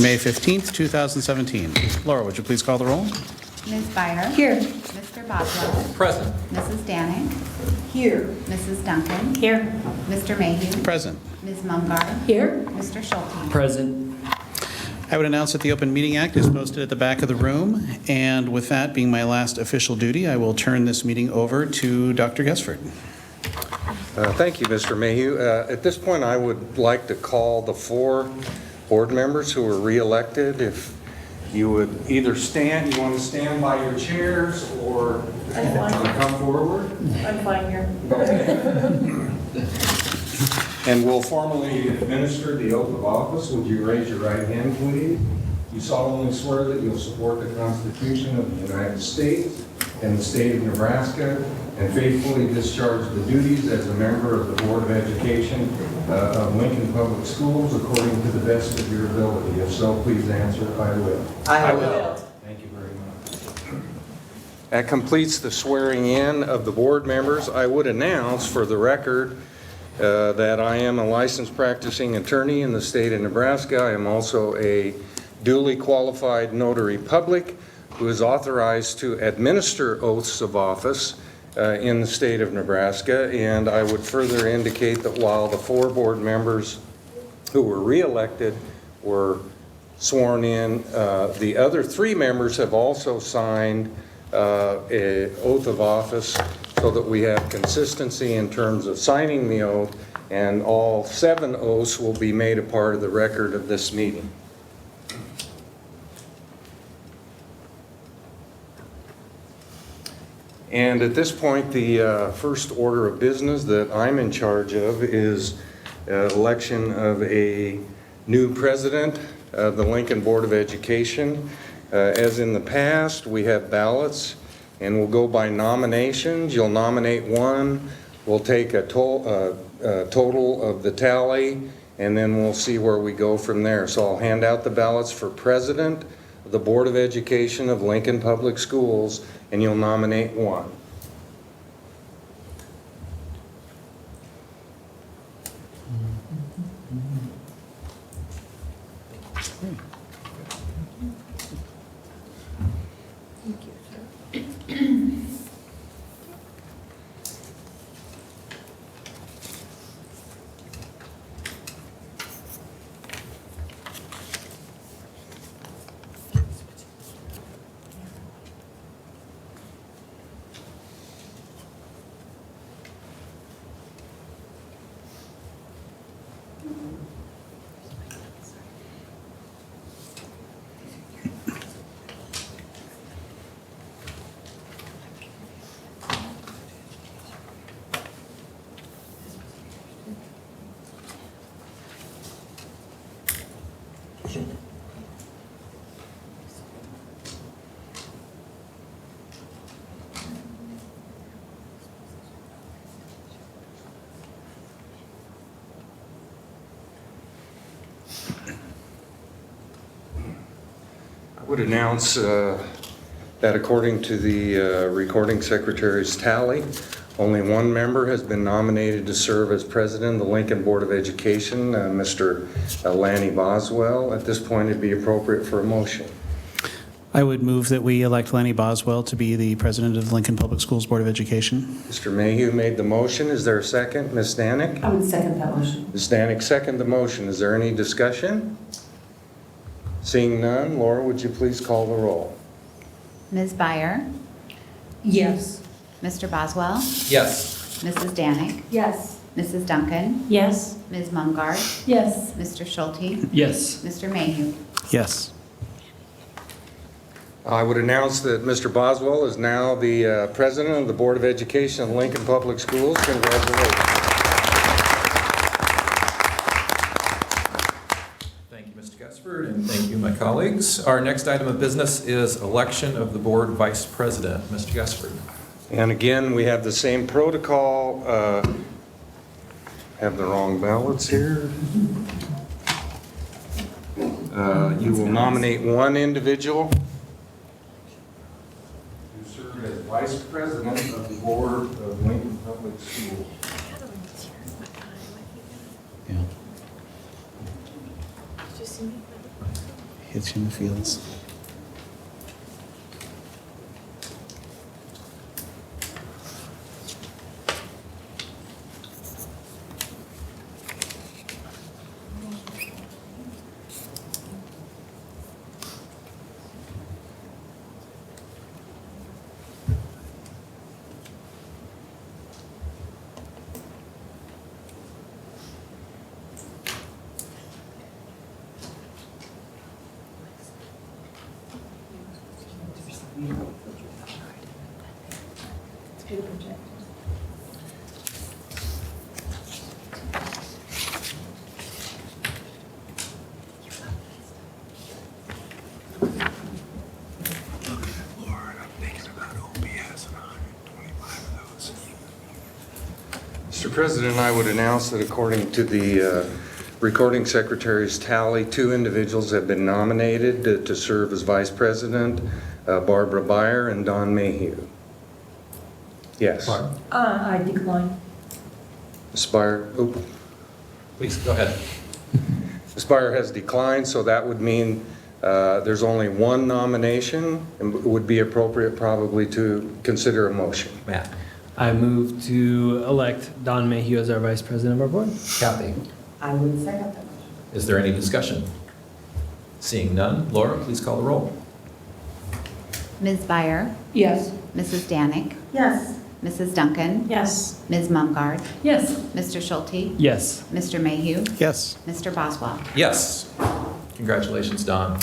May 15th, 2017. Laura, would you please call the roll? Ms. Byer. Here. Mr. Boswell. Present. Mrs. Danick. Here. Mrs. Duncan. Here. Mr. Mayhew. Present. Ms. Mumgarde. Here. Mr. Schulte. Present. I would announce that the Open Meeting Act is posted at the back of the room, and with that being my last official duty, I will turn this meeting over to Dr. Gaspard. Thank you, Mr. Mayhew. At this point, I would like to call the 4 board members who were re-elected. If you would either stand, you want to stand by your chairs, or come forward. I'm fine here. And we'll formally administer the oath of office. Would you raise your right hand, please? You solemnly swear that you'll support the Constitution of the United States and the state of Nebraska, and faithfully discharge the duties as a member of the Board of Education of Lincoln Public Schools according to the best of your ability. If so, please answer, I will. I will. Thank you very much. That completes the swearing in of the board members. I would announce for the record that I am a licensed practicing attorney in the state of Nebraska. I am also a duly qualified notary public who is authorized to administer oaths of office in the state of Nebraska. And I would further indicate that while the 4 board members who were re-elected were sworn in, the other 3 members have also signed an oath of office so that we have consistency in terms of signing the oath, and all 7 oaths will be made a part of the record of this meeting. And at this point, the first order of business that I'm in charge of is election of a new president of the Lincoln Board of Education. As in the past, we have ballots, and we'll go by nominations. You'll nominate one. We'll take a total of the tally, and then we'll see where we go from there. So I'll hand out the ballots for president of the Board of Education of Lincoln Public Schools, and you'll nominate one. I would announce that according to the recording secretary's tally, only 1 member has been nominated to serve as president of the Lincoln Board of Education, Mr. Lanny Boswell. At this point, it'd be appropriate for a motion. I would move that we elect Lanny Boswell to be the president of the Lincoln Public Schools Board of Education. Mr. Mayhew made the motion. Is there a second? Ms. Danick? I would second that motion. Ms. Danick seconded the motion. Is there any discussion? Seeing none, Laura, would you please call the roll? Ms. Byer. Yes. Mr. Boswell. Yes. Mrs. Danick. Yes. Mrs. Duncan. Yes. Ms. Mumgarde. Yes. Mr. Schulte. Yes. Mr. Mayhew. Yes. I would announce that Mr. Boswell is now the president of the Board of Education of Lincoln Public Schools. Congratulations. Thank you, Mr. Gaspard, and thank you, my colleagues. Our next item of business is election of the board vice president. Mr. Gaspard. And again, we have the same protocol. Have the wrong ballots here. You will nominate 1 individual to serve as vice president of the Board of Lincoln Public Schools. Yeah. Gets you in the feels. Mr. President, I would announce that according to the recording secretary's tally, 2 individuals have been nominated to serve as vice president, Barbara Beyer and Don Mayhew. Yes. I decline. Ms. Beyer, Please, go ahead. Ms. Beyer has declined, so that would mean there's only 1 nomination, and it would be appropriate probably to consider a motion. Matt. I move to elect Don Mayhew as our vice president of our board. Kathy. I would second that motion. Is there any discussion? Seeing none, Laura, please call the roll. Ms. Byer, Yes. Mrs. Danick, Yes. Mrs. Duncan, Yes. Ms. Mumgarde, Yes. Mr. Schulte, Yes. Mr. Mayhew, Yes. Mr. Boswell. Yes. Congratulations, Don.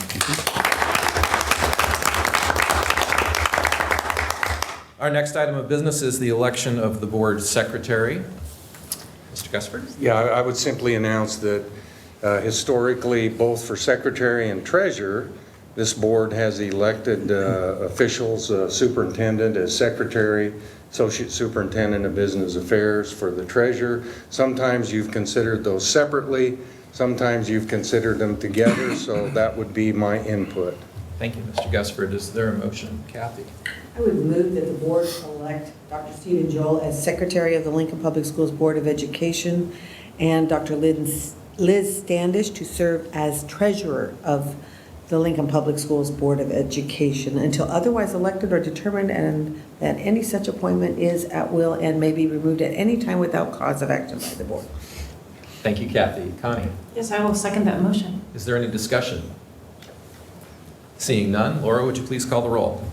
Our next item of business is the election of the board secretary. Mr. Gaspard? Yeah, I would simply announce that historically, both for secretary and treasurer, this board has elected officials, superintendent as secretary, associate superintendent of business affairs for the treasurer. Sometimes you've considered those separately, sometimes you've considered them together, so that would be my input. Thank you, Mr. Gaspard. Is there a motion? Kathy? I would move that the board elect Dr. Stephen Joel as Secretary of the Lincoln Public Schools Board of Education and Dr. Liz Standish to serve as Treasurer of the Lincoln Public Schools Board of Education until otherwise elected or determined, and that any such appointment is at will and may be removed at any time without cause of action by the board. Thank you, Kathy. Connie? Yes, I will second that motion. Is there any discussion? Seeing none, Laura, would you please call the roll?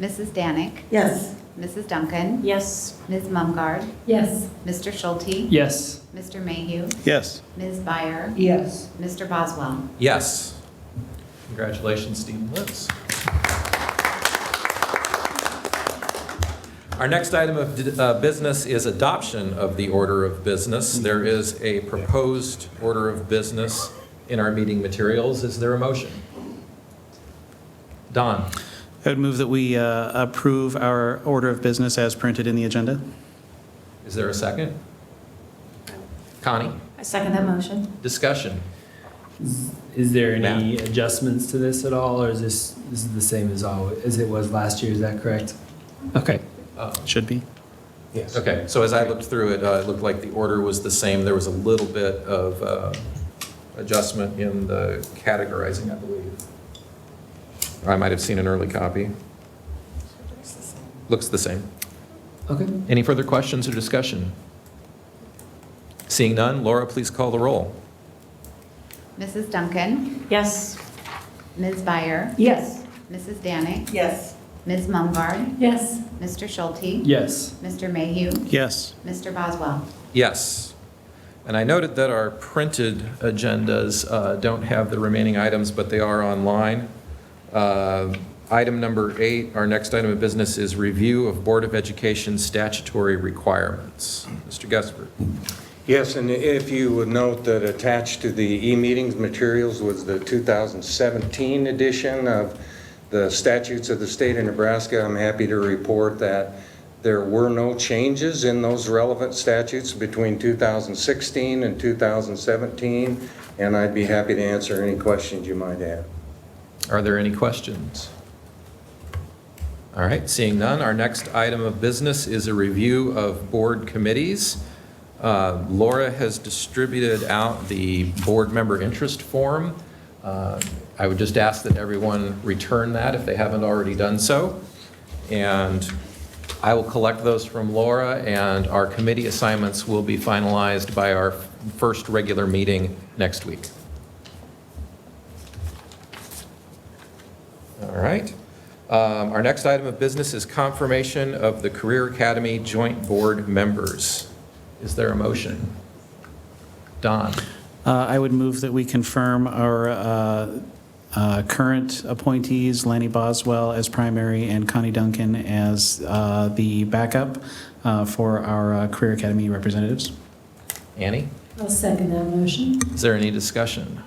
Mrs. Danick, Yes. Mrs. Duncan, Yes. Ms. Mumgarde, Yes. Mr. Schulte, Yes. Mr. Mayhew, Yes. Ms. Byer, Yes. Mr. Boswell. Yes. Congratulations, Stephen Litz. Our next item of business is adoption of the order of business. There is a proposed order of business in our meeting materials. Is there a motion? Don? I would move that we approve our order of business as printed in the agenda. Is there a second? Connie? I second that motion. Discussion. Is there any adjustments to this at all, or is this is the same as it was last year? Is that correct? Okay. Should be. Yes. Okay, so as I looked through it, it looked like the order was the same. There was a little bit of adjustment in the categorizing, I believe. I might have seen an early copy. Looks the same. Okay. Any further questions or discussion? Seeing none, Laura, please call the roll. Mrs. Duncan, Yes. Ms. Byer, Yes. Mrs. Danick, Yes. Ms. Mumgarde, Yes. Mr. Schulte, Yes. Mr. Mayhew, Yes. Mr. Boswell. Yes. And I noted that our printed agendas don't have the remaining items, but they are online. Item number 8, our next item of business is review of Board of Education statutory requirements. Mr. Gaspard. Yes, and if you would note that attached to the e-meetings materials was the 2017 edition of the statutes of the state of Nebraska. I'm happy to report that there were no changes in those relevant statutes between 2016 and 2017, and I'd be happy to answer any questions you might have. Are there any questions? All right, seeing none, our next item of business is a review of board committees. Laura has distributed out the board member interest form. I would just ask that everyone return that if they haven't already done so. And I will collect those from Laura, and our committee assignments will be finalized by our first regular meeting next week. All right. Our next item of business is confirmation of the Career Academy Joint Board members. Is there a motion? Don? I would move that we confirm our current appointees, Lanny Boswell as primary and Connie Duncan as the backup for our Career Academy representatives. Annie? I'll second that motion. Is there any discussion?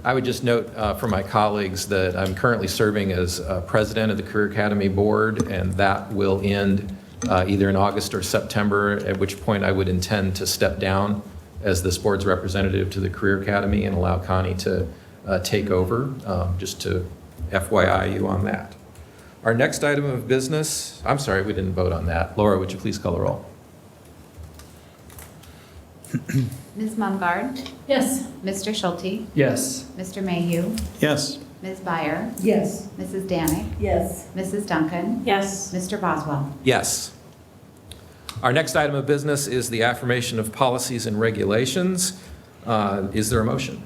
I would just note for my colleagues that I'm currently serving as president of the Career Academy Board, and that will end either in August or September, at which point I would intend to step down as this board's representative to the Career Academy and allow Connie to take over, just to FYI you on that. Our next item of business, I'm sorry, we didn't vote on that. Laura, would you please call the roll? Ms. Mumgarde, Yes. Mr. Schulte, Yes. Mr. Mayhew, Yes. Ms. Byer, Yes. Mrs. Danick, Yes. Mrs. Duncan, Yes. Mr. Boswell. Yes. Our next item of business is the affirmation of policies and regulations. Is there a motion?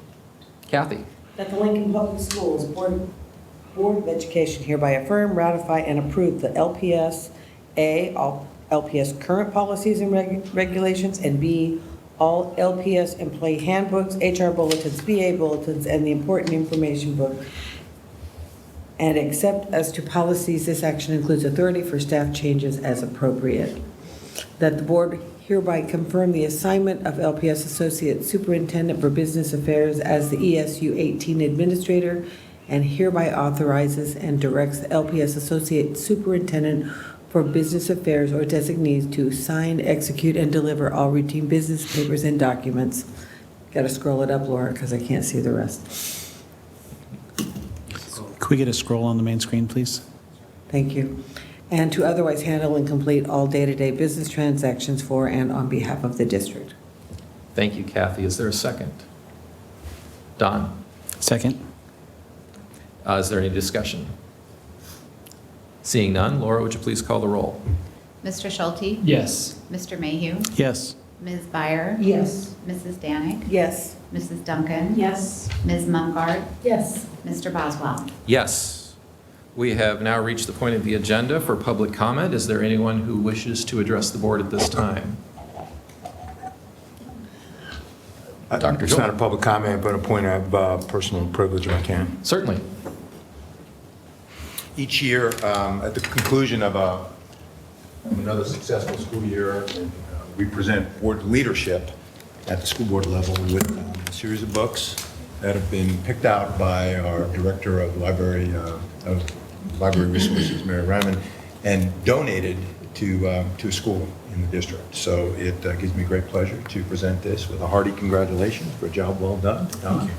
Kathy? That the Lincoln Public Schools Board of Education hereby affirm, ratify, and approve the LPS, A, all LPS current policies and regulations, and B, all LPS employee handbooks, HR bulletins, BA bulletins, and the important information book. And except as to policies, this action includes authority for staff changes as appropriate. That the board hereby confirm the assignment of LPS Associate Superintendent for Business Affairs as the ESU 18 Administrator, and hereby authorizes and directs the LPS Associate Superintendent for Business Affairs or designees to sign, execute, and deliver all routine business papers and documents. Got to scroll it up, Laura, because I can't see the rest. Could we get a scroll on the main screen, please? Thank you. And to otherwise handle and complete all day-to-day business transactions for and on behalf of the district. Thank you, Kathy. Is there a second? Don? Second. Is there any discussion? Seeing none, Laura, would you please call the roll? Mr. Schulte, Yes. Mr. Mayhew, Yes. Ms. Byer, Yes. Mrs. Danick, Yes. Mrs. Duncan, Yes. Ms. Mumgarde, Yes. Mr. Boswell. Yes. We have now reached the point of the agenda for public comment. Is there anyone who wishes to address the board at this time? Dr. It's Joel. not a public comment, but a point of personal privilege if I can. Certainly. Each year, at the conclusion of another successful school year, we present board leadership at the school board level with a series of books that have been picked out by our Director of Library Resources, Mary Ryman, and donated to a school in the district. So it gives me great pleasure to present this with a hearty congratulations for a job well done. Thank you.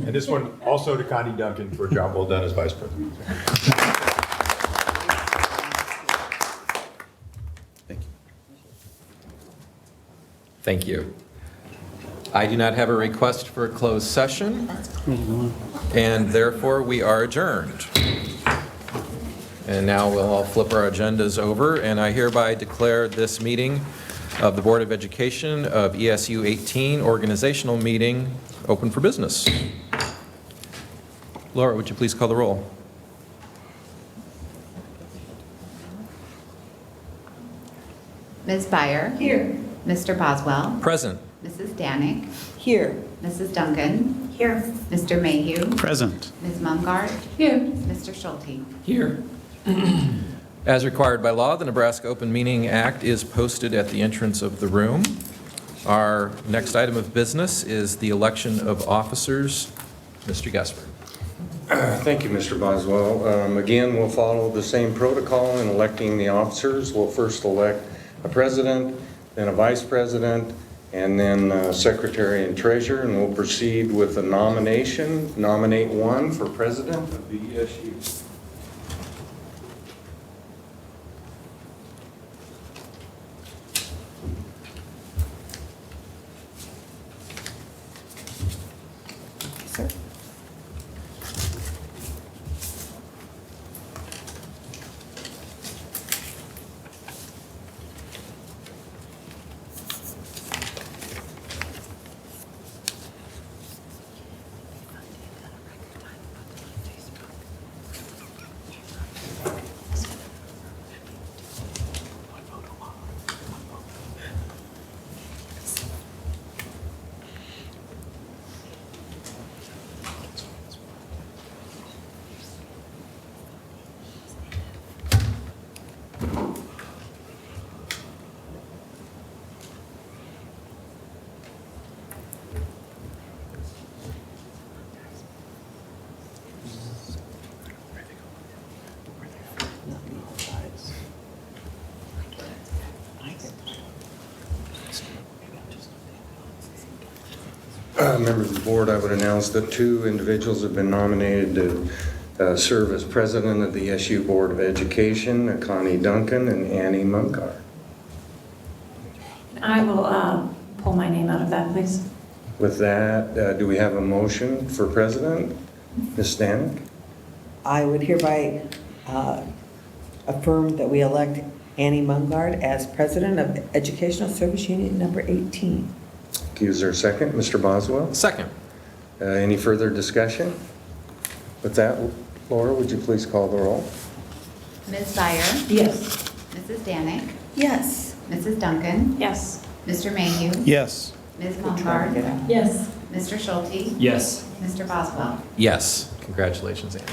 And this one also to Connie Duncan for a job well done as Vice President. Thank you. Thank you. I do not have a request for a closed session, and therefore we are adjourned. And now we'll all flip our agendas over, and I hereby declare this meeting of the Board of Education of ESU 18 organizational meeting open for business. Laura, would you please call the roll? Ms. Byer. Here. Mr. Boswell. Present. Mrs. Danick. Here. Mrs. Duncan. Here. Mr. Mayhew. Present. Ms. Mumgarde. Here. Mr. Schulte. Here. As required by law, the Nebraska Open Meeting Act is posted at the entrance of the room. Our next item of business is the election of officers. Mr. Gaspard. Thank you, Mr. Boswell. Again, we'll follow the same protocol in electing the officers. We'll first elect a president, then a vice president, and then secretary and treasurer, and we'll proceed with a nomination. Nominate one for president of the ESU. Members of the board, I would announce that 2 individuals have been nominated to serve as president of the SU Board of Education, Connie Duncan and Annie Munkar. I will pull my name out of that, please. With that, do we have a motion for president? Ms. Stanek? I would hereby affirm that we elect Annie Mungard as president of Educational Service Unit number 18. Is there a second? Mr. Boswell? Second. Any further discussion? With that, Laura, would you please call the roll? Ms. Byer, Yes. Mrs. Danik, Yes. Mrs. Duncan, Yes. Mr. Mayhew, Yes. Ms. Mumgarde, Yes. Mr. Schulte, Yes. Mr. Boswell. Yes. Congratulations, Annie.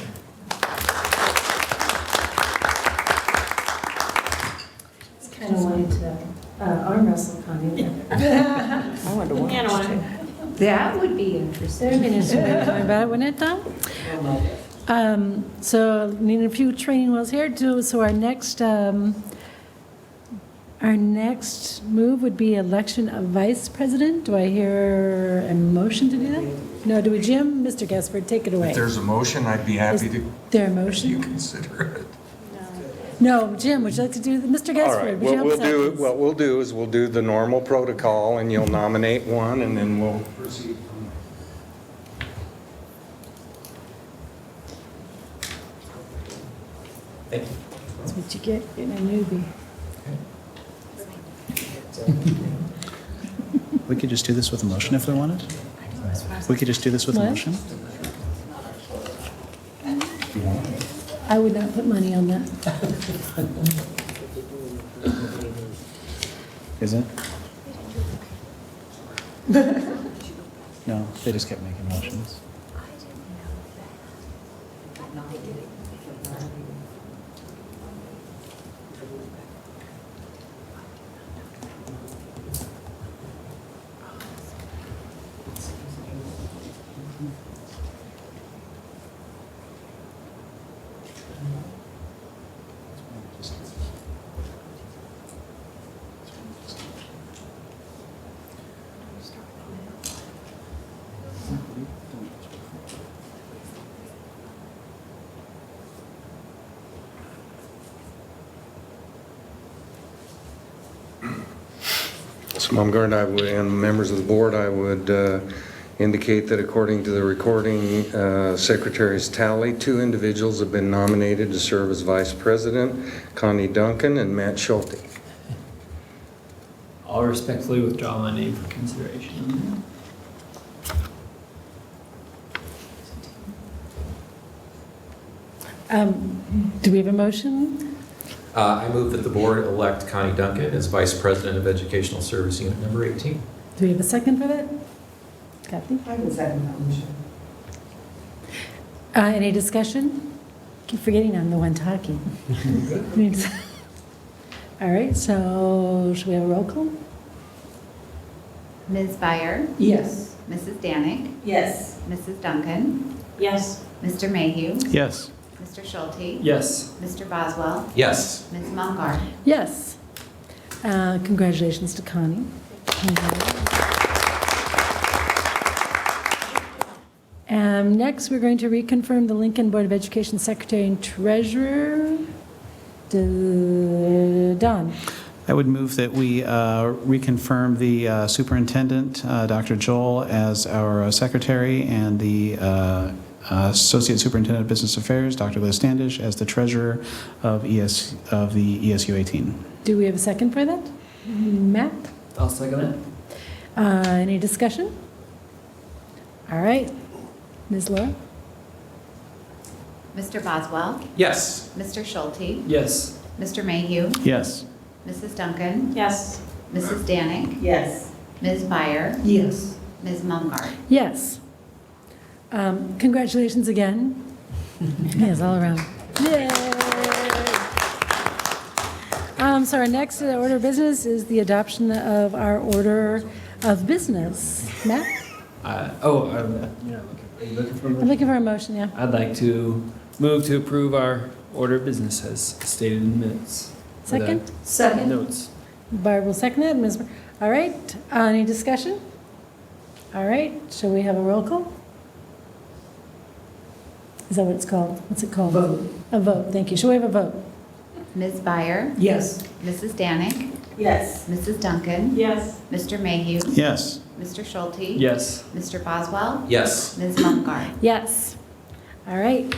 Kind of wanted to arm wrestle Connie. I wonder what. That would be interesting. 30 minutes away from about it, wouldn't it, Tom? So need a few training wheels here. So our next move would be election of vice president. Do I hear a motion to do that? No, do we, Jim? Mr. Gaspard, take it away. If there's a motion, I'd be happy Is to there a motion? consider it. No, Jim, would you like to do, Mr. All Gaspard? right, would you what help we'll do, seconds? what we'll do is we'll do the normal protocol, and you'll nominate one, and then we'll proceed from there. Thank you. That's what you get getting a newbie. We could just do this with a motion if they wanted. We could just do this with a What? motion. I would not put money on that. Is it? No, they just kept making motions. So, Mumgarde, I would, and members of the board, I would indicate that according to the recording secretary's tally, 2 individuals have been nominated to serve as vice president, Connie Duncan and Matt Schulte. I'll respectfully withdraw my name for consideration. Do we have a motion? I move that the board elect Connie Duncan as Vice President of Educational Service Unit number 18. Do we have a second for that? Kathy? I will second that motion. Any discussion? Keep forgetting I'm the one talking. All right, so should we have a roll call? Ms. Byer, Yes. Mrs. Danik, Yes. Mrs. Duncan, Yes. Mr. Mayhew, Yes. Mr. Schulte, Yes. Mr. Boswell, Yes. Ms. Mumgarde. Yes. Congratulations to Connie. Next, we're going to reconfirm the Lincoln Board of Education Secretary and Treasurer. Don. I would move that we reconfirm the superintendent, Dr. Joel, as our secretary, and the associate superintendent of business affairs, Dr. Liz Standish, as the treasurer of the ESU 18. Do we have a second for that? Matt? I'll second it. Any discussion? All right. Ms. Laura? Mr. Boswell, Yes. Mr. Schulte, Yes. Mr. Mayhew, Yes. Mrs. Duncan, Yes. Mrs. Danik, Yes. Ms. Byer, Yes. Ms. Mumgarde. Yes. Congratulations again. Yes, all around. Yay! So our next order of business is the adoption of our order of business. Matt? You're not looking. Are you looking for a I'm motion? looking for a motion, yeah. I'd like to move to approve our order of business as stated in the minutes. Or the Second? Second. Notes. Barb will second it. Ms. All right, any discussion? All right, shall we have a roll call? Is that what it's called? What's it called? Vote. A vote, thank you. Shall we have a vote? Ms. Byer, Yes. Mrs. Danick, Yes. Mrs. Duncan, Yes. Mr. Mayhew, Yes. Mr. Schulte, Yes. Mr. Boswell, Yes. Ms. Mumgarde. Yes. All right.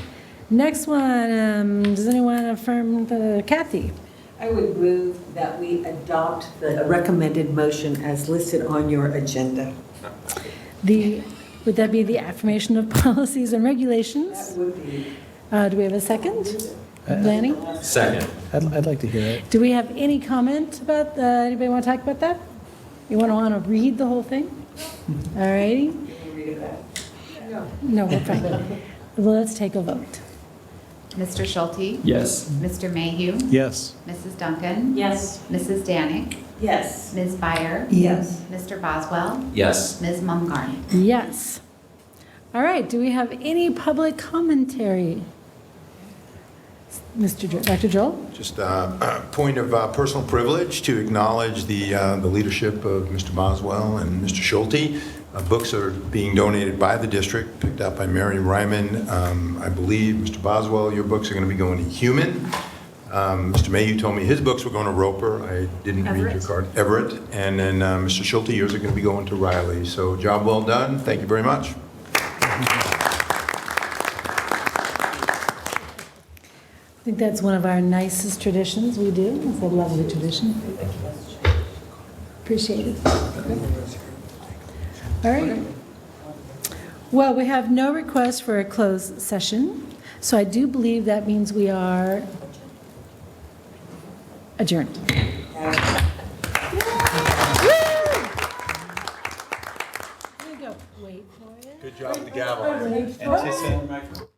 Next one, does anyone affirm Kathy? I would move that we adopt the recommended motion as listed on your agenda. Would that be the affirmation of policies and regulations? That would be. Do we have a second? Lanny? Second. I'd like to hear it. Do we have any comment about, anybody want to talk about that? You want to read the whole thing? All righty. No, we're fine. Well, let's take a vote. Mr. Schulte, Yes. Mr. Mayhew, Yes. Mrs. Duncan, Yes. Mrs. Danick, Yes. Ms. Byer, Yes. Mr. Boswell, Yes. Ms. Mumgarde. Yes. All right, do we have any public commentary? Dr. Joel? Just a point of personal privilege to acknowledge the leadership of Mr. Boswell and Mr. Schulte. Books are being donated by the district, picked up by Mary Ryman. I believe, Mr. Boswell, your books are going to be going to Human. Mr. Mayhew told me his books were going to Roper. I didn't read your Everett. card. Everett. And then Mr. Schulte, yours are going to be going to Riley. So job well done. Thank you very much. I think that's one of our nicest traditions we do. It's a lovely tradition. Appreciate it. All right. Well, we have no request for a closed session, so I do believe that means we are adjourned. Woo! There you go. Wait for it. Good job with the gavel. Wait for it.